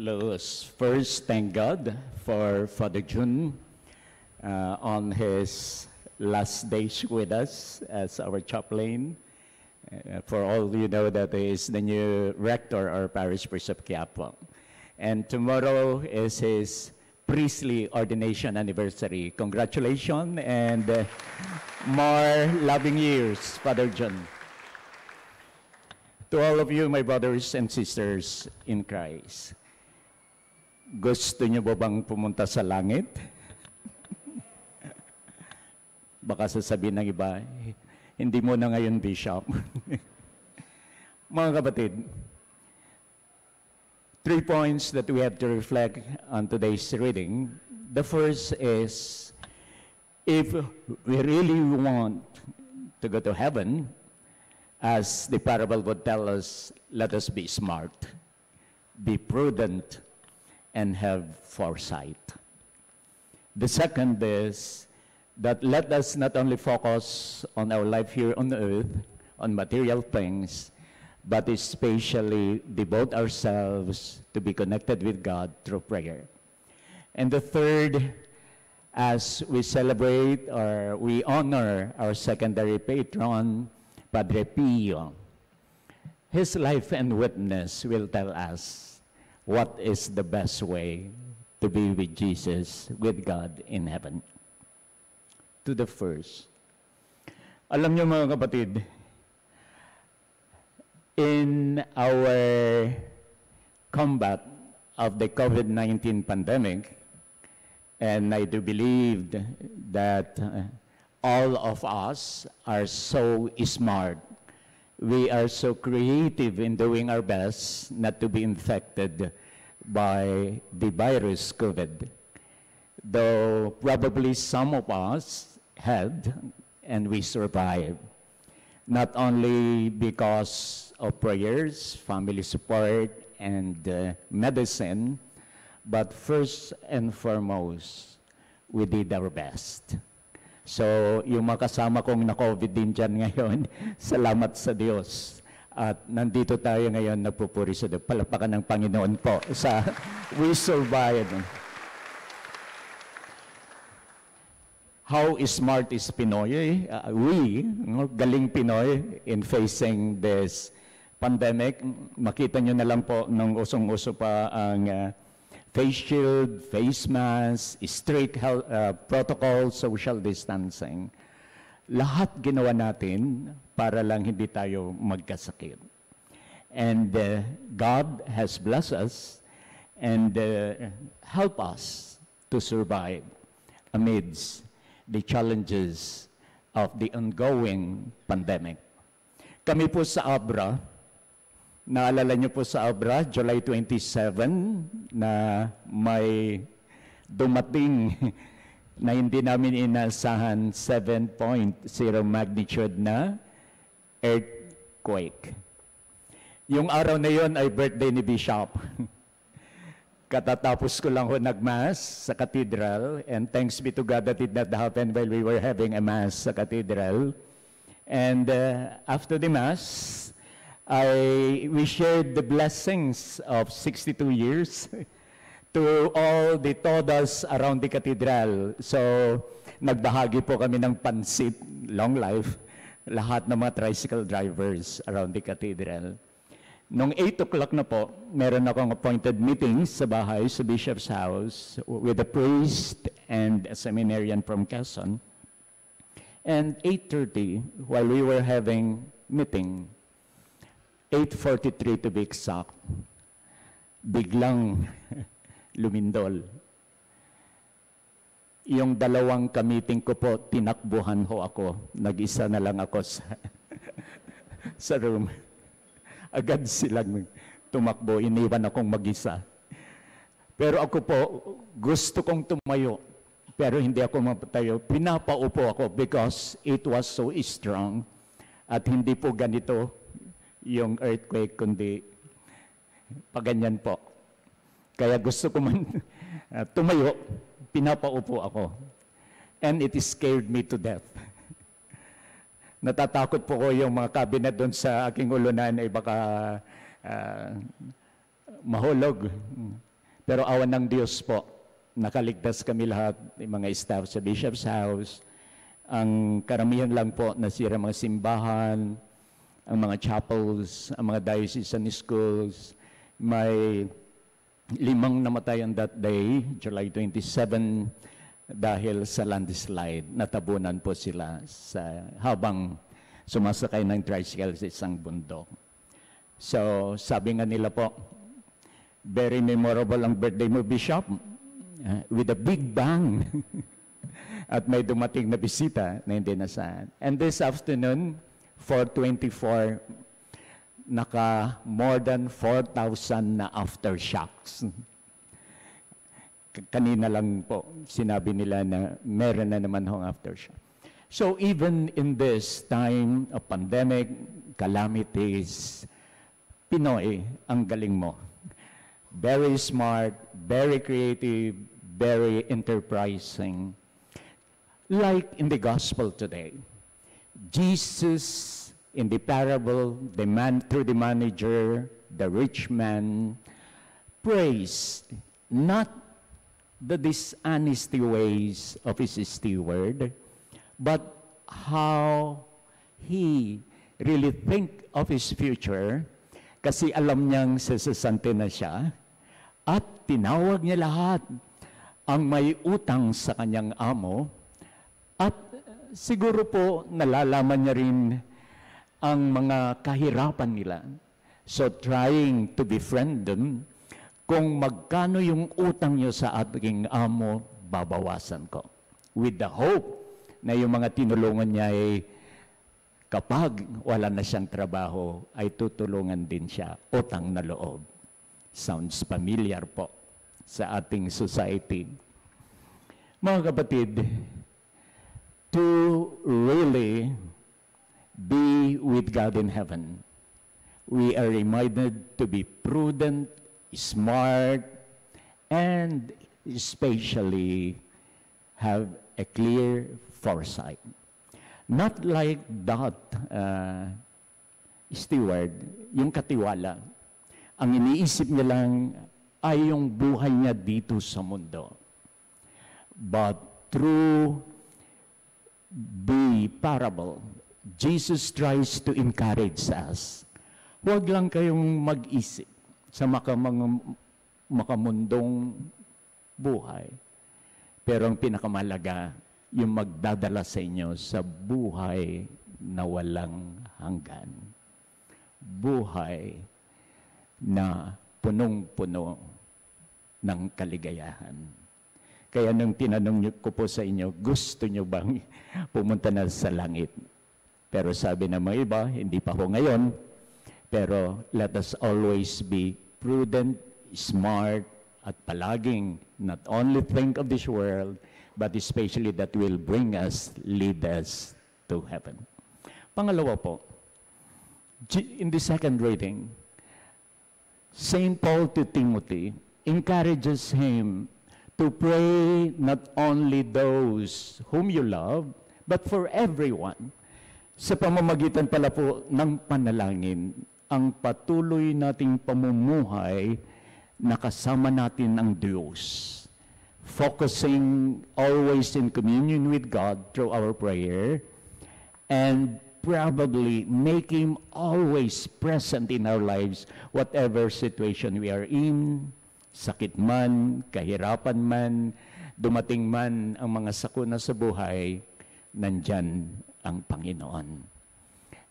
Let's first thank God for Father Jun on his last days with us as our chaplain. For all you know, that he is the new rector or parish priest of Quiapo. And tomorrow is his priestly ordination anniversary. Congratulations and more loving years, Father Jun. To all of you, my brothers and sisters in Christ, gusto niyo ba bang pumunta sa langit? Baka sasabihin ng iba, hindi mo na ngayon, Bishop. Mga kapatid, 3 points that we have to reflect on today's reading. The first is, if we really want to go to heaven, as the parable would tell us, let us be smart, be prudent, and have foresight. The second is that let us not only focus on our life here on earth, on material things, but especially devote ourselves to be connected with God through prayer. And the third, as we celebrate or we honor our secondary patron, Padre Pio, his life and witness will tell us what is the best way to be with Jesus, with God in heaven. To the first, alam niyo mga kapatid, in our combat of the COVID-19 pandemic, and I do believe that all of us are so smart. We are so creative in doing our best not to be infected by the virus COVID. Though probably some of us had and we survived. Not only because of prayers, family support, and medicine, but first and foremost, we did our best. So, yung mga kasama kong na-COVID din dyan ngayon, salamat sa Diyos. At nandito tayo ngayon, nagpupuri sa Diyos. Palapakan ng Panginoon po sa we survived. How smart is Pinoy? Galing Pinoy in facing this pandemic. Makita nyo na lang po nung usong-uso pa ang face shield, face mask, strict health protocol, social distancing. Lahat ginawa natin para lang hindi tayo magkasakit. And God has blessed us and help us to survive amidst the challenges of the ongoing pandemic. Kami po sa Abra, naalala niyo po sa Abra, July 27, na may dumating na hindi namin inasahan 7.0 magnitude na earthquake. Yung araw na yon ay birthday ni Bishop. Katatapos ko lang ho nag-mass sa cathedral, and thanks be to God that it not happened while we were having a mass sa cathedral. And after the mass, we shared the blessings of 62 years to all the todas around the cathedral. So, nagbahagi po kami ng pansit, long life, lahat ng mga tricycle drivers around the cathedral. Nung 8 o'clock na po, meron akong appointed meeting sa bahay, sa Bishop's house, with a priest and a seminarian from Quezon. And 8:30, while we were having meeting, 8:43 to be exact, biglang lumindol. Yung dalawang ka-meeting ko po, tinakbuhan ho ako. Nag-isa na lang ako sa room. Agad silang tumakbo, iniwan akong mag-isa. Pero ako po, gusto kong tumayo, pero hindi ako mapatayo. Pinapaupo ako because it was so strong at hindi po ganito yung earthquake, kundi paganyan po. Kaya gusto ko man tumayo, pinapaupo ako. And it scared me to death. Natatakot po ko yung mga cabinet doon sa aking ulunan ay baka mahulog. Pero awan ng Diyos po, nakaligtas kami lahat, yung mga staff sa Bishop's House. Ang karamihan lang po nasira mga simbahan, ang mga chapels, ang mga diocesan schools. May 5 namatay on that day, July 27, dahil sa landslide. Natabunan po sila habang sumasakay ng tricycle sa isang bundok. So, sabi nga nila po, very memorable ang birthday mo, Bishop, with a big bang. At may dumating na bisita na hindi nasaan. And this afternoon, 4:24, more than 4,000 na aftershocks. Kanina lang po, sinabi nila na meron na naman hong aftershock. So even in this time of pandemic, calamities, Pinoy, ang galing mo. Very smart, very creative, very enterprising. Like in the gospel today, Jesus in the parable, through the manager, the rich man, praised not the dishonesty ways of his steward, but how he really think of his future, kasi alam niyang sasasante na siya, at tinawag niya lahat ang may utang sa kanyang amo, at siguro po nalalaman niya rin ang mga kahirapan nila. So trying to befriend them, kung magkano yung utang niyo sa ating amo, babawasan ko. With the hope na yung mga tinulungan niya ay kapag wala na siyang trabaho, ay tutulungan din siya, utang na loob. Sounds familiar po sa ating society. Mga kapatid, to really be with God in heaven, we are reminded to be prudent, smart, and especially have a clear foresight. Not like that steward, yung katiwala. Ang iniisip niya lang ay yung buhay niya dito sa mundo. But through the parable, Jesus tries to encourage us. Huwag lang kayong mag-isip sa makamundong buhay. Pero ang pinakamalaga, yung magdadala sa inyo sa buhay na walang hanggan. Buhay na punong-puno ng kaligayahan. Kaya nung tinanong ko po sa inyo, gusto nyo bang pumunta na sa langit? Pero sabi ng mga iba, hindi pa ho ngayon. Pero let us always be prudent, smart, at palaging not only think of this world, but especially that will lead us to heaven. Pangalawa po, in the second reading, St. Paul to Timothy encourages him to pray not only those whom you love, but for everyone. Sa pamamagitan pala po ng panalangin, ang patuloy nating pamumuhay na kasama natin ang Diyos. Focusing always in communion with God through our prayer, and probably make Him always present in our lives, whatever situation we are in, sakit man, kahirapan man, dumating man ang mga sakuna sa buhay, nandyan ang Panginoon.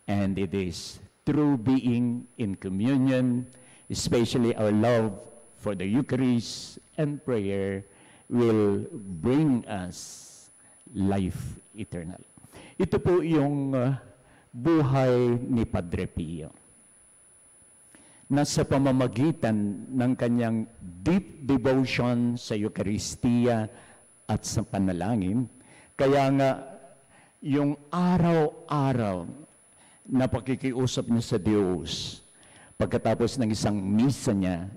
And it is through being in communion, especially our love for the Eucharist and prayer, will bring us life eternal. Ito po yung buhay ni Padre Pio. Nasa pamamagitan ng kanyang deep devotion sa Eucharistia at sa panalangin, kaya nga yung araw-araw na pakikiusap niya sa Diyos, pagkatapos ng isang misa niya,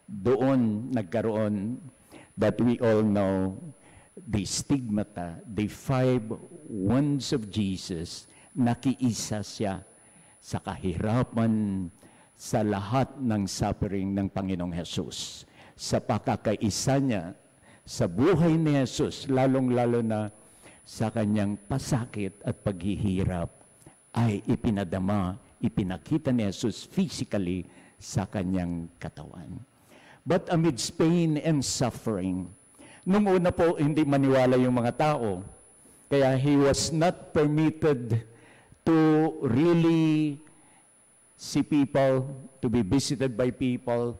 doon nagkaroon that we all know the stigmata, the 5 wounds of Jesus, nakiisa siya sa kahirapan, sa lahat ng suffering ng Panginoong Jesus. sa pakakaisa niya sa buhay ni Jesus, lalong-lalo na sa kanyang pasakit at paghihirap, ay ipinakita ni Jesus physically sa kanyang katawan. But amidst pain and suffering, nung una po hindi maniwala yung mga tao, kaya he was not permitted to really see people, to be visited by people.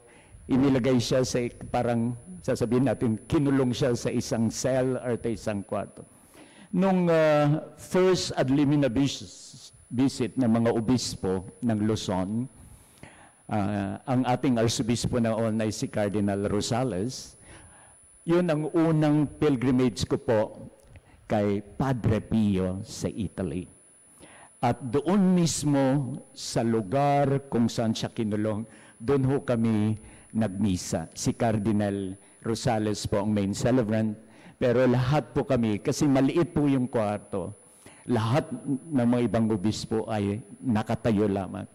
Inilagay siya sa, parang sasabihin natin, kinulong siya sa isang cell or sa isang kwarto. Nung first adlimina visit ng mga obispo ng Luzon, ang ating arsobispo noon ay si Cardinal Rosales, yun ang unang pilgrimage ko po kay Padre Pio sa Italy. At doon mismo sa lugar kung saan siya kinulong, doon ho kami nagmisa. Si Cardinal Rosales po ang main celebrant, pero lahat po kami, kasi maliit po yung kwarto, lahat ng mga ibang obispo ay nakatayo lamang.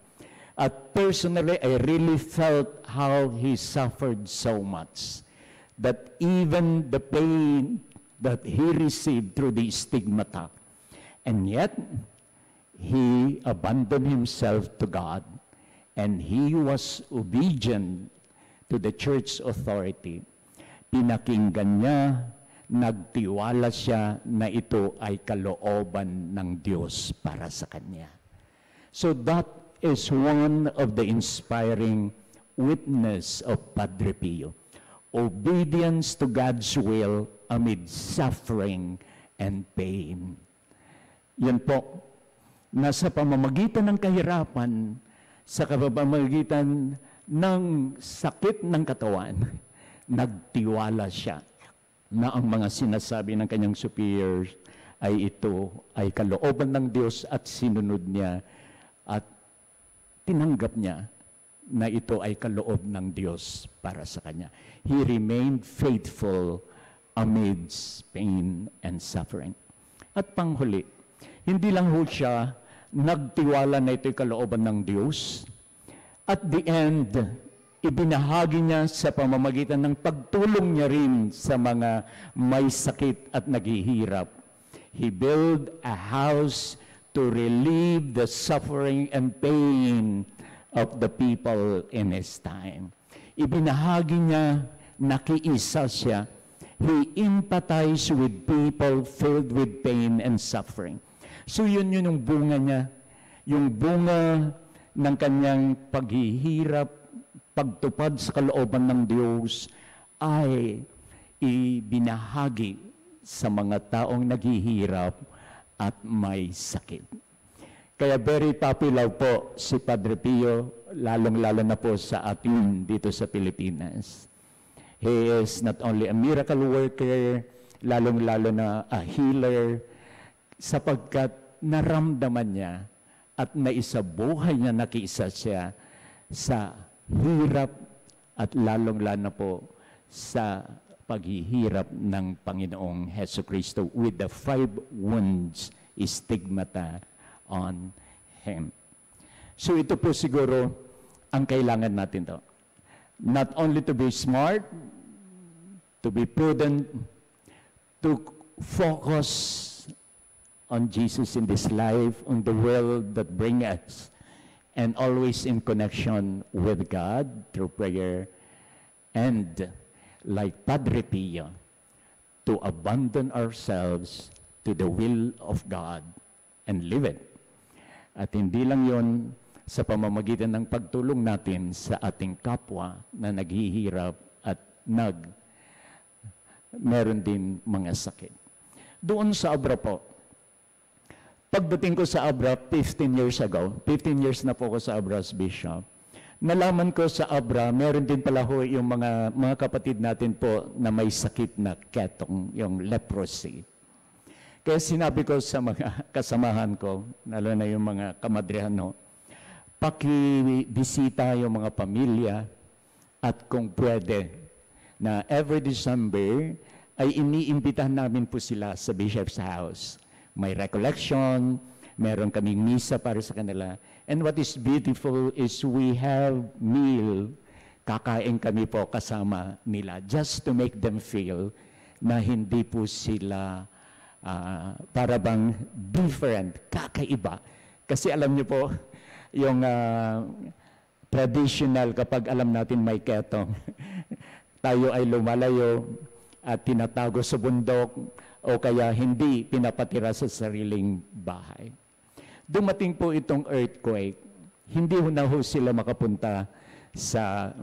At personally, I really felt how he suffered so much, that even the pain that he received through the stigmata, and yet, he abandoned himself to God, and he was obedient to the church authority. Pinakinggan niya, nagtiwala siya na ito ay kalooban ng Diyos para sa kanya. So that is one of the inspiring witness of Padre Pio. Obedience to God's will amid suffering and pain. Yan po, nasa pamamagitan ng kahirapan, sa pamamagitan ng sakit ng katawan, nagtiwala siya na ang mga sinasabi ng kanyang superiors ay ito ay kalooban ng Diyos at sinunod niya at tinanggap niya na ito ay kaloob ng Diyos para sa kanya. He remained faithful amidst pain and suffering. At panghuli, hindi lang ho siya nagtiwala na ito'y kalooban ng Diyos. At the end, ibinahagi niya sa pamamagitan ng pagtulong niya rin sa mga may sakit at naghihirap. He built a house to relieve the suffering and pain of the people in his time. Ibinahagi niya, nakiisa siya. He empathized with people filled with pain and suffering. So yun yung bunga niya, yung bunga ng kanyang paghihirap, pagtupad sa kalooban ng Diyos ay ibinahagi sa mga taong naghihirap at may sakit. Kaya very popular po si Padre Pio, lalong-lalo na po sa atin dito sa Pilipinas. He is not only a miracle worker, lalong-lalo na a healer, sapagkat naramdaman niya at naisabuhay niya, nakiisa siya sa hirap at lalong-lalo po sa paghihirap ng Panginoong Hesukristo with the 5 wounds, stigmata on Him. So ito po siguro ang kailangan natin to. Not only to be smart, to be prudent, to focus on Jesus in this life, on the world that brings us, and always in connection with God through prayer, and like Padre Pio, to abandon ourselves to the will of God and live it. At hindi lang yon sa pamamagitan ng pagtulong natin sa ating kapwa na naghihirap at meron din mga sakit. Doon sa Abra po, pagdating ko sa Abra 15 years ago, 15 years na po ako sa Abra as Bishop, nalaman ko sa Abra, meron din pala ho yung mga kapatid natin po na may sakit na ketong, yung leprosy. Kaya sinabi ko sa mga kasamahan ko, lalo na yung mga kamadrehan, pakibisita yung mga pamilya at kung pwede, na every December ay iniimbitahan namin po sila sa Bishop's House. May recollection, meron kaming misa para sa kanila. And what is beautiful is we have meal kakain kami po kasama nila just to make them feel na hindi po sila para bang different, kakaiba. Kasi alam niyo po, yung traditional kapag alam natin may ketong, tayo ay lumalayo at tinatago sa bundok o kaya hindi pinapatira sa sariling bahay. Dumating po itong earthquake, hindi na ho sila makapunta sa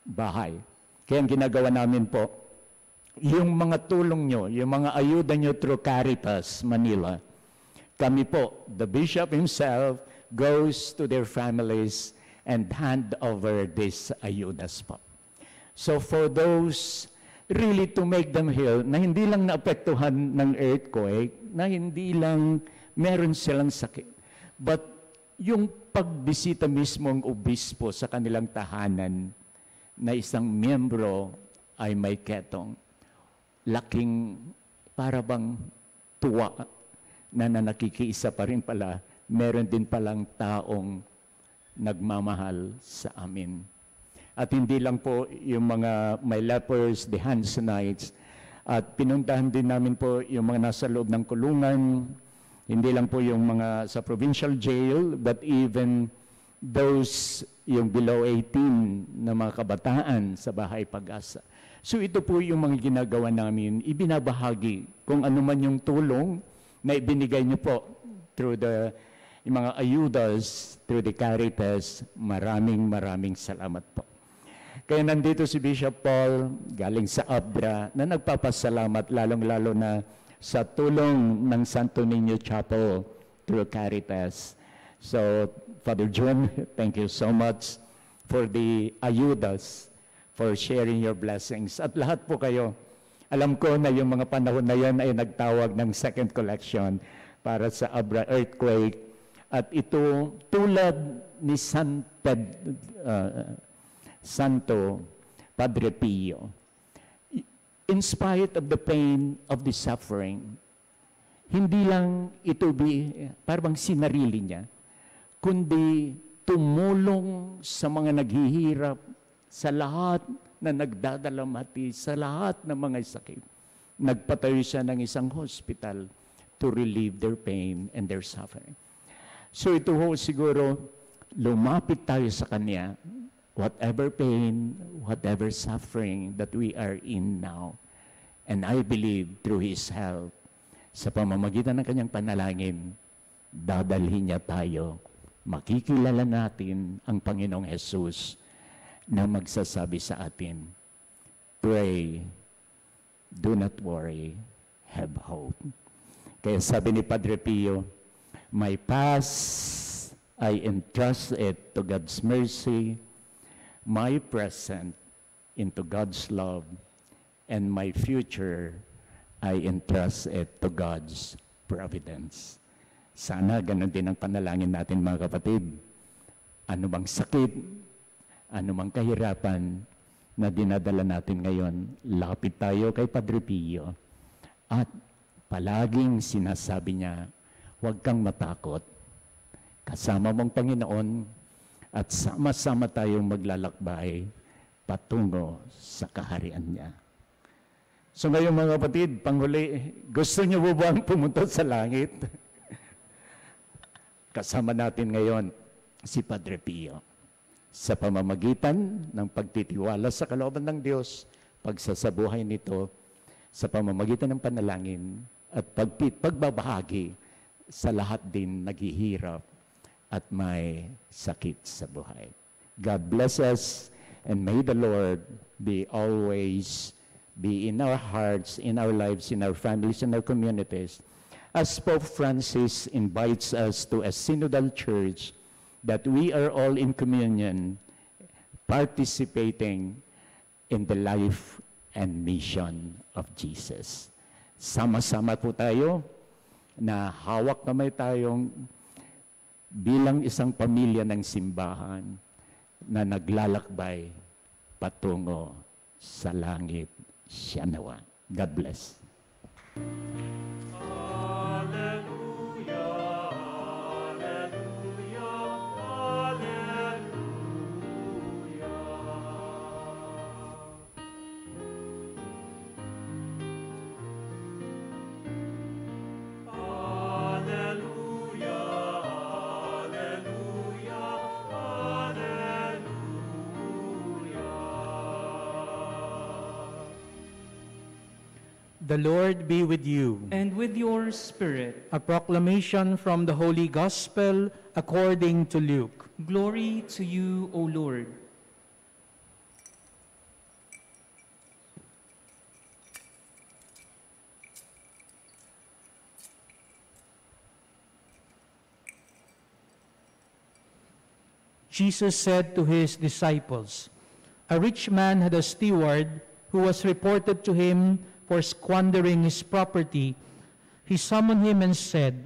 bahay. Kaya ang ginagawa namin po, yung mga tulong nyo, yung mga ayuda nyo through Caritas Manila, kami po, the bishop himself, goes to their families and hand over these ayudas po. So for those really to make them heal, na hindi lang naapektuhan ng earthquake, na hindi lang meron silang sakit, but yung pagbisita mismo ng obispo sa kanilang tahanan na isang miyembro ay may ketong, laking para bang tuwa na nakikiisa pa rin pala, meron din palang taong nagmamahal sa amin. At hindi lang po yung mga may lepers, the Hansonites, at pinuntahan din namin po yung mga nasa loob ng kulungan, hindi lang po yung mga sa provincial jail, but even those yung below 18 na mga kabataan sa Bahay Pag-asa. So ito po yung mga ginagawa namin, ibinabahagi kung ano man yung tulong na ibinigay niyo po through yung mga ayudas, through the Caritas. Maraming salamat po. Kaya nandito si Bishop Paul, galing sa Abra, na nagpapasalamat lalong-lalo na sa tulong ng Santo Niño Chapel through Caritas. So, Father John, thank you so much for the ayudas, for sharing your blessings. At lahat po kayo, alam ko na yung mga panahon na yan ay nagtawag ng second collection para sa Abra earthquake. At ito, tulad ni Santo Padre Pio, in spite of the pain of the suffering, hindi lang ito parang sinarili niya, kundi tumulong sa mga naghihirap, sa lahat na nagdadalamhati, sa lahat ng mga sakit. Nagpatayo siya ng isang hospital to relieve their pain and their suffering. So ito ho siguro, lumapit tayo sa Kanya, whatever pain, whatever suffering that we are in now. And I believe through His help, sa pamamagitan ng Kanyang panalangin, dadalhin niya tayo, makikilala natin ang Panginoong Jesus na magsasabi sa atin, pray, do not worry, have hope. Kaya sabi ni Padre Pio, my past I entrust it to God's mercy, my present into God's love, and my future I entrust it to God's providence. Sana ganun din ang panalangin natin mga kapatid. Ano bang sakit, ano mang kahirapan na dinadala natin ngayon, lapit tayo kay Padre Pio. At palaging sinasabi niya, huwag kang matakot. Kasama mong Panginoon at sama-sama tayong maglalakbay patungo sa kaharian niya. So ngayon mga kapatid, panghuli, gusto niyo po bang pumunta sa langit? Kasama natin ngayon si Padre Pio. Sa pamamagitan ng pagtitiwala sa kalooban ng Diyos, pagsasabuhay nito, sa pamamagitan ng panalangin at pagbabahagi sa lahat din naghihirap at may sakit sa buhay. God bless us, and may the Lord be always be in our hearts, in our lives, in our families, in our communities. As Pope Francis invites us to a synodal church, that we are all in communion, participating in the life and mission of Jesus. Sama-sama po tayo na hawak kamay tayong bilang isang pamilya ng simbahan na naglalakbay patungo sa langit. Siya nawa. God bless. The Lord be with you. And with your spirit. A proclamation from the Holy Gospel according to Luke. Glory to you, O Lord. Jesus said to his disciples, "A rich man had a steward who was reported to him for squandering his property. He summoned him and said,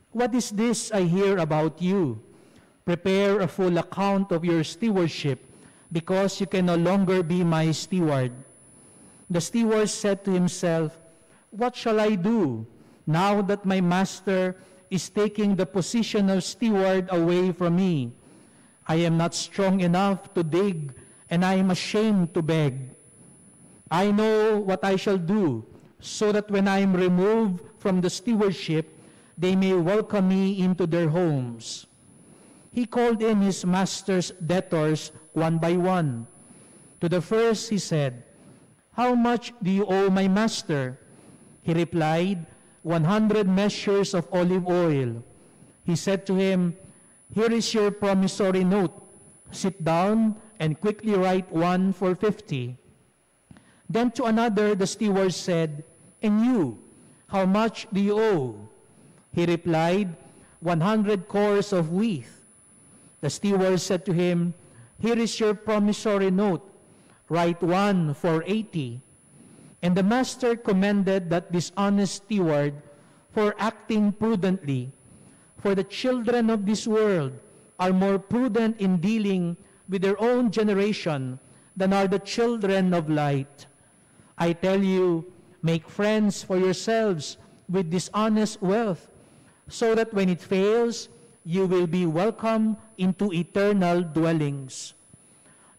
'What is this I hear about you? Prepare a full account of your stewardship, because you can no longer be my steward.' The steward said to himself, 'What shall I do now that my master is taking the position of steward away from me? I am not strong enough to dig, and I am ashamed to beg. I know what I shall do, so that when I am removed from the stewardship, they may welcome me into their homes.' He called in his master's debtors one by one. To the first he said, 'How much do you owe my master?' He replied, 100 measures of olive oil.' He said to him, 'Here is your promissory note. Sit down and quickly write one for 50. Then to another the steward said, 'And you, how much do you owe?' He replied, 100 cores of wheat.' The steward said to him, 'Here is your promissory note. Write one for 80. And the master commended that dishonest steward for acting prudently. For the children of this world are more prudent in dealing with their own generation than are the children of light. I tell you, make friends for yourselves with dishonest wealth, so that when it fails, you will be welcomed into eternal dwellings.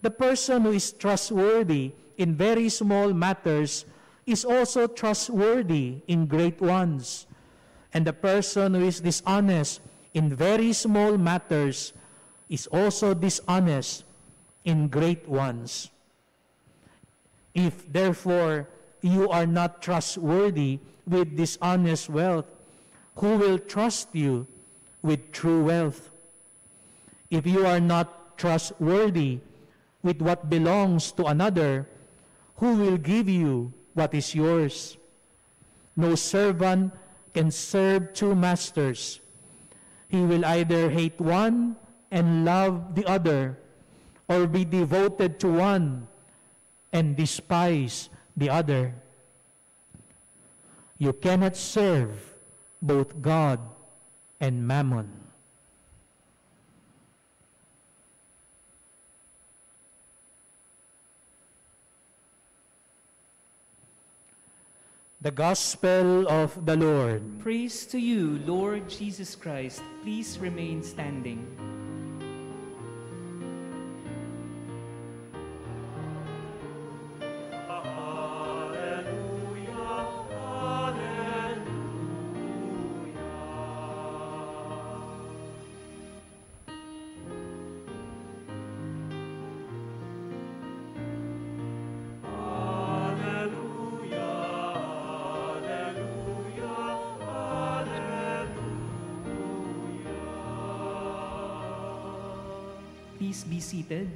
The person who is trustworthy in very small matters is also trustworthy in great ones. And the person who is dishonest in very small matters is also dishonest in great ones. If therefore you are not trustworthy with dishonest wealth, who will trust you with true wealth? If you are not trustworthy with what belongs to another, who will give you what is yours? No servant can serve two masters. He will either hate one and love the other, or be devoted to one and despise the other. You cannot serve both God and Mammon. The Gospel of the Lord. Praise to you, Lord Jesus Christ. Please remain standing. Please be seated.